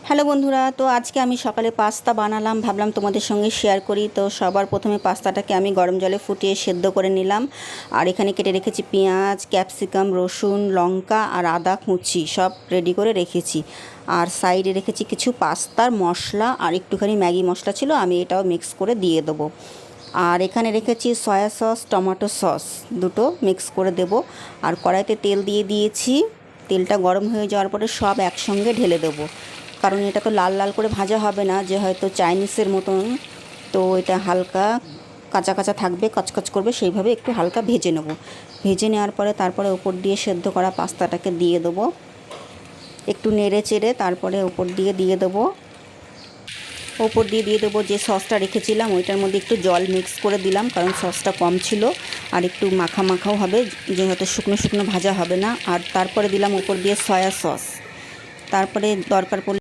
Hello বন্ধুরা, তো আজকে আমি সকালে পাস্তা বানালাম, ভাবলাম তোমাদের সঙ্গে শেয়ার করি। তো সবার প্রথমে পাস্তাটাকে আমি গরম জলে ফুটিয়ে সেদ্ধ করে নিলাম। আর এখানে কেটে রেখেছি পেঁয়াজ, ক্যাপসিকাম, রসুন, লঙ্কা আর আদা কুচি, সব রেডি করে রেখেছি। আর সাইডে রেখেছি কিছু পাস্তার মশলা, আর একটুখানি ম্যাগি মশলা ছিল, আমি এটাও মিক্স করে দিয়ে দেবো। আর এখানে রেখেছি সয়া সস, টমেটো সস, দুটো মিক্স করে দেব। আর কড়াইতে তেল দিয়ে দিয়েছি। তেলটা গরম হয়ে যাওয়ার পরে সব একসঙ্গে ঢেলে দেবো, কারণ এটা তো লাল লাল করে ভাজা হবে না, যে হয়তো চাইনিজের মতন। তো এটা হালকা কাঁচা কাঁচা থাকবে, কচকচ করবে, সেইভাবে একটু হালকা ভেজে নেব। ভেজে নেওয়ার পরে তারপরে ওপর দিয়ে সেদ্ধ করা পাস্তাটাকে দিয়ে দেবো, একটু নেড়ে চেড়ে তারপরে ওপর দিয়ে দেবো। ওপর দিয়ে দেবো যে সসটা রেখেছিলাম, ওইটার মধ্যে একটু জল মিক্স করে দিলাম, কারণ সসটা কম ছিল। আর একটু মাখা মাখাও হবে, যে হয়তো শুকনো শুকনো ভাজা হবে না। আর তারপরে দিলাম ওপর দিয়ে সয়া সস। তারপরে দরকার পড়লে